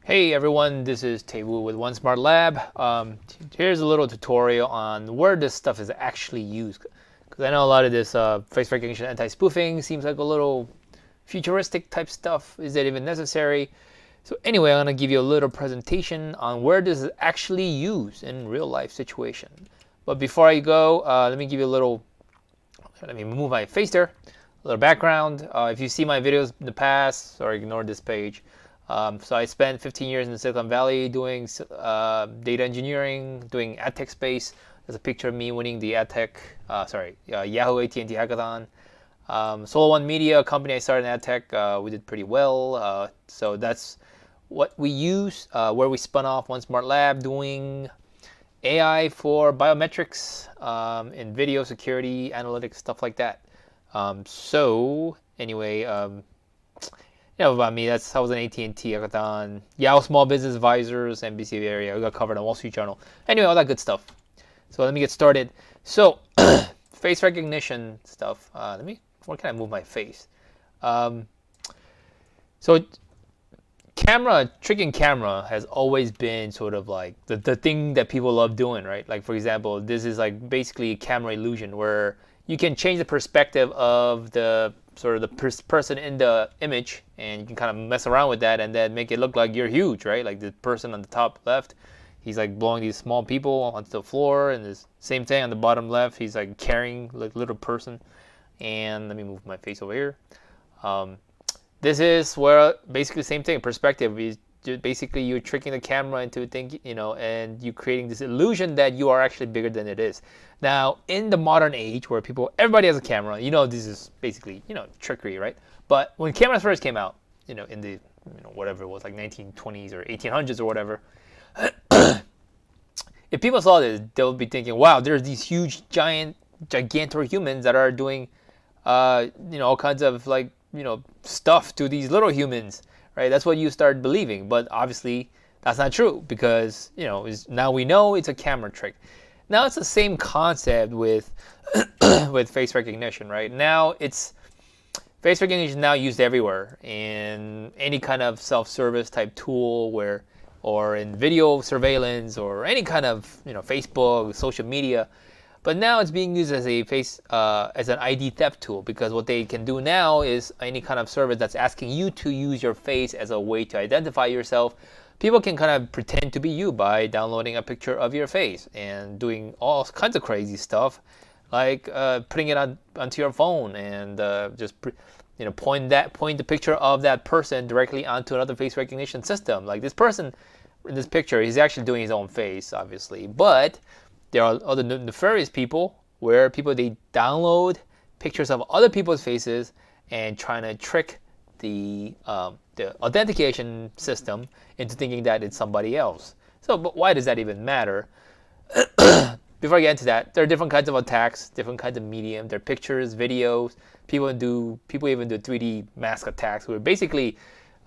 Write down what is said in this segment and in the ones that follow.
Hey everyone, this is Taewoo with One Smart Lab. Here's a little tutorial on where this stuff is actually used. Because I know a lot of this face recognition anti-spoofing seems like a little futuristic type stuff. Is that even necessary? So anyway, I'm going to give you a little presentation on where this is actually used in real life situation. But before I go, let me give you a little, let me move my face there, a little background. If you see my videos in the past, sorry, ignore this page. So I spent 15 years in Silicon Valley doing data engineering, doing ad tech space. There's a picture of me winning the Yahoo AT&T hackathon. Solo One Media, a company I started in ad tech, we did pretty well. So that's what we use, where we spun off One Smart Lab, doing AI for biometrics in video security, analytics, stuff like that. So anyway, about me, I was an AT&T hackathon, Yahoo Small Business Advisors, NBC area. We got covered on Wall Street Journal. Anyway, all that good stuff. So let me get started. So face recognition stuff. Where can I move my face? So tricking camera has always been sort of like the thing that people love doing, right? Like for example, this is like basically camera illusion where you can change the perspective of the person in the image, and you can kind of mess around with that and then make it look like you're huge, right? Like the person on the top left, he's like blowing these small people onto the floor, and the same thing on the bottom left, he's like carrying like little person. And let me move my face over here. This is where basically the same thing, perspective is basically you're tricking the camera into thinking, and you creating this illusion that you are actually bigger than it is. Now, in the modern age where everybody has a camera, this is basically, trickery, right? But when cameras first came out, in the, whatever it was, like 1920s or 1800s or whatever, if people saw this, they would be thinking, wow, there's these huge, gigantor humans that are doing, all kinds of like, stuff to these little humans, right? That's what you start believing. But obviously, that's not true because, now we know it's a camera trick. Now it's the same concept with with face recognition, right? Now face recognition is now used everywhere in any kind of self-service type tool or in video surveillance or any kind of Facebook, social media. But now it's being used as as an ID theft tool, because what they can do now is any kind of service that's asking you to use your face as a way to identify yourself. People can kind of pretend to be you by downloading a picture of your face and doing all kinds of crazy stuff, like putting it onto your phone and just point the picture of that person directly onto another face recognition system. Like this person in this picture, he's actually doing his own face, obviously, but there are other nefarious people where they download pictures of other people's faces and trying to trick the authentication system into thinking that it's somebody else. So, but why does that even matter? Before I get into that, there are different kinds of attacks, different kinds of medium. There are pictures, videos. People even do 3D mask attacks, where basically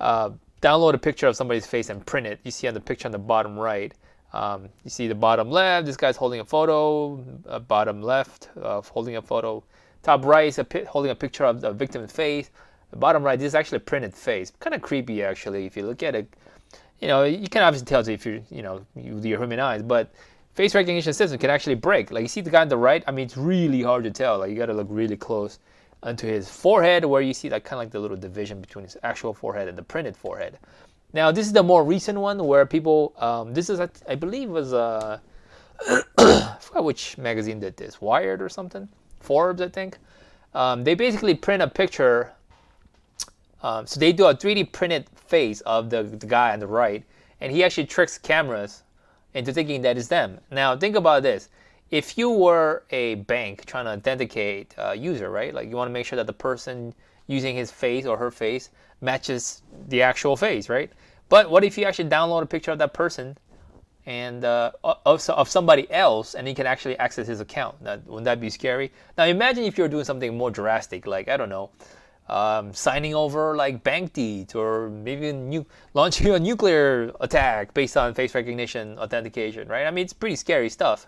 download a picture of somebody's face and print it. You see on the picture on the bottom right. You see the bottom left, this guy's holding a photo. Bottom left, holding a photo. Top right is holding a picture of the victim's face. The bottom right, this is actually a printed face. Kind of creepy, actually, if you look at it. You can obviously tell if you're with your human eyes, but face recognition system can actually break. Like you see the guy on the right, it's really hard to tell. Like you got to look really close onto his forehead, where you see that kind of like the little division between his actual forehead and the printed forehead. Now, this is the more recent one where people, this is, I believe, was, I forgot which magazine did this, Wired or something, Forbes, I think. They basically print a picture, so they do a 3D printed face of the guy on the right, and he actually tricks cameras into thinking that it's them. Now, think about this. If you were a bank trying to authenticate a user, right, like you want to make sure that the person using his face or her face matches the actual face, right? But what if you actually download a picture of that person and of somebody else, and he can actually access his account? Wouldn't that be scary? Now imagine if you're doing something more drastic, like I don't know, signing over like bank deeds, or maybe launching a nuclear attack based on face recognition authentication, right? It's pretty scary stuff.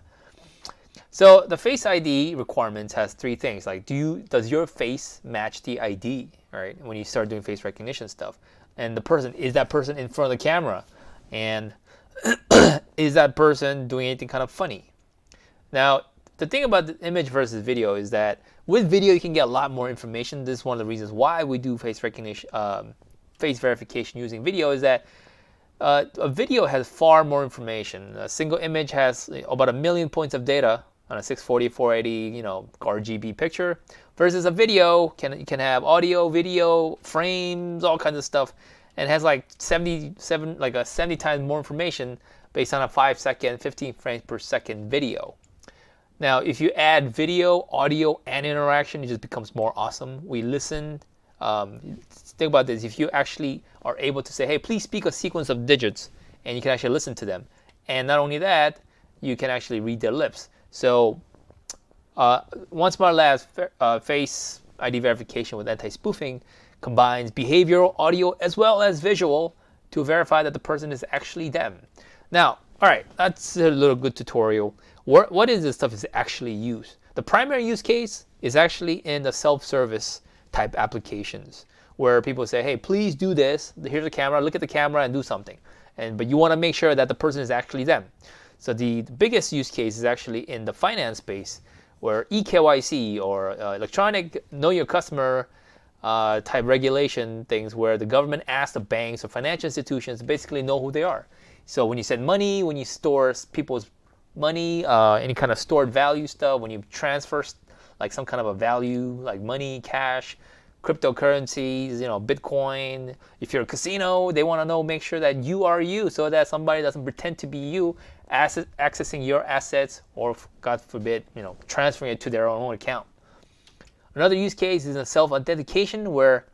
So the Face ID requirements has three things. Like, does your face match the ID, right? When you start doing face recognition stuff, and is that person in front of the camera? And is that person doing anything kind of funny? Now, the thing about the image versus video is that with video you can get a lot more information. This is one of the reasons why we do face recognition, face verification using video, is that a video has far more information. A single image has about 1 million points of data on a 640, 480, RGB picture, versus a video can have audio, video, frames, all kinds of stuff, and has like 70 times more information based on a 5-second, 15 frames per second video. Now, if you add video, audio, and interaction, it just becomes more awesome. We listen. Think about this. If you actually are able to say, hey, please speak a sequence of digits, and you can actually listen to them. And not only that, you can actually read their lips. So OneSmart Labs Face ID verification with anti-spoofing combines behavioral, audio, as well as visual to verify that the person is actually them. Now, all right, that's a little good tutorial. What is this stuff is actually used? The primary use case is actually in the self-service type applications where people say, hey, please do this. Here's a camera, look at the camera and do something. But you want to make sure that the person is actually them. So the biggest use case is actually in the finance space where eKYC or electronic know your customer type regulation things, where the government asks the banks or financial institutions to basically know who they are. So when you send money, when you store people's money, any kind of stored value stuff, when you transfer like some kind of a value like money, cash, cryptocurrencies, Bitcoin. If you're a casino, they want to know, make sure that you are you, so that somebody doesn't pretend to be you, accessing your assets, or God forbid, transferring it to their own account. Another use case is in self-authentication, where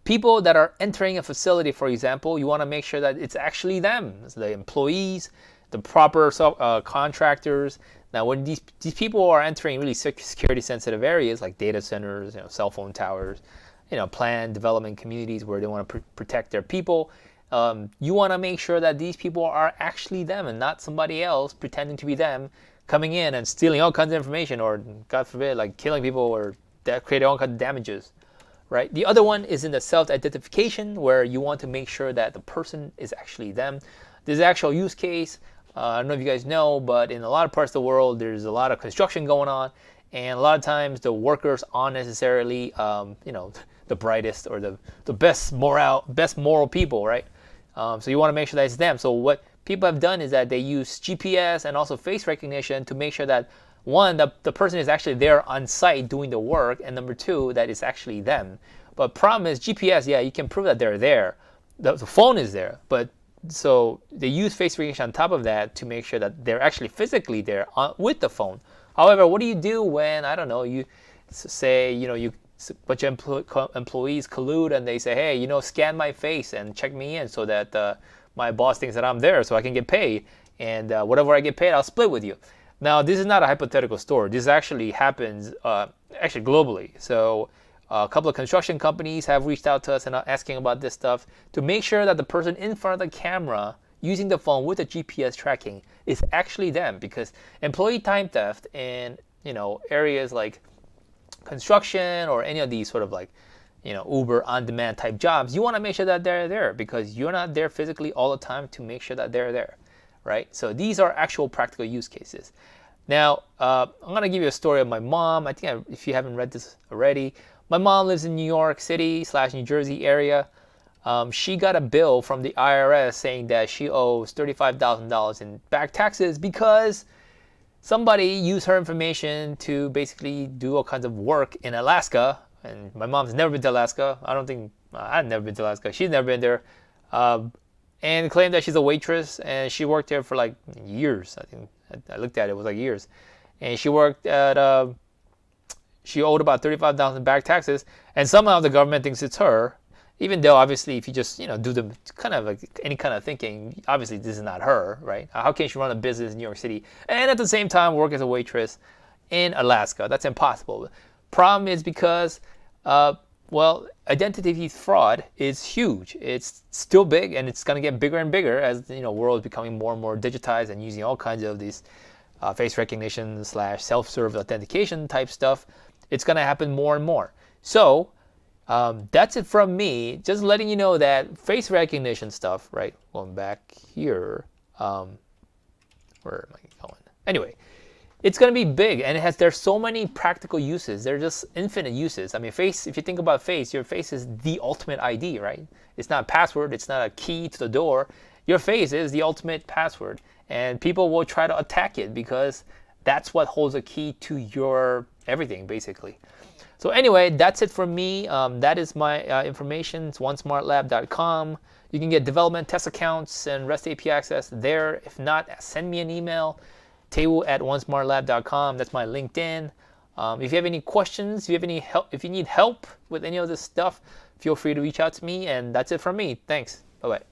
people that are entering a facility, for example, you want to make sure that it's actually them, it's the employees, the proper contractors. Now, when these people are entering really security-sensitive areas like data centers, cell phone towers, planned development communities where they want to protect their people, you want to make sure that these people are actually them and not somebody else pretending to be them, coming in and stealing all kinds of information, or God forbid, like killing people or creating all kinds of damages. Right? The other one is in the self-identification, where you want to make sure that the person is actually them. There's an actual use case. I don't know if you guys know, but in a lot of parts of the world, there's a lot of construction going on, and a lot of times the workers aren't necessarily, the brightest or the best moral people, right? So you want to make sure that it's them. So what people have done is that they use GPS and also face recognition to make sure that, one, the person is actually there on site doing the work, and number two, that it's actually them. But problem is GPS, yeah, you can prove that they're there. The phone is there, but so they use face recognition on top of that to make sure that they're actually physically there with the phone. However, what do you do when, I don't know, you say, you bunch of employees collude and they say, hey, scan my face and check me in so that my boss thinks that I'm there so I can get paid, and whatever I get paid, I'll split with you. Now, this is not a hypothetical story. This actually happens actually globally. So a couple of construction companies have reached out to us and are asking about this stuff to make sure that the person in front of the camera using the phone with the GPS tracking is actually them, because employee time theft in areas like construction or any of these sort of like Uber on-demand type jobs, you want to make sure that they're there because you're not there physically all the time to make sure that they're there, right? So these are actual practical use cases. Now, I'm going to give you a story of my mom. I think if you haven't read this already, my mom lives in New York City / New Jersey area. She got a bill from the IRS saying that she owes $35,000 in back taxes because somebody used her information to basically do all kinds of work in Alaska. And my mom's never been to Alaska. I've never been to Alaska. She's never been there. And claimed that she's a waitress, and she worked there for like years. I think I looked at it, it was like years. And she worked at, she owed about $35,000 back taxes, and somehow the government thinks it's her, even though obviously if you just do the kind of like any kind of thinking, obviously this is not her, right? How can she run a business in New York City and at the same time work as a waitress in Alaska? That's impossible. Problem is because identity fraud is huge. It's still big, and it's going to get bigger and bigger as the world is becoming more and more digitized and using all kinds of these face recognition / self-serve authentication type stuff. It's going to happen more and more. So That's it from me. Just letting you know that face recognition stuff, right? Going back here. Where am I going? Anyway, it's going to be big, and there's so many practical uses. There's just infinite uses. I mean, face, if you think about face, your face is the ultimate ID, right? It's not a password. It's not a key to the door. Your face is the ultimate password, and people will try to attack it because that's what holds a key to your everything, basically. So anyway, that's it from me. That is my information. It's onesmartlab.com. You can get development test accounts and REST API access there. If not, send me an email, tewu@onesmartlab.com. That's my LinkedIn. If you have any questions, if you have any help, if you need help with any of this stuff, feel free to reach out to me. And that's it from me. Thanks. Bye-bye.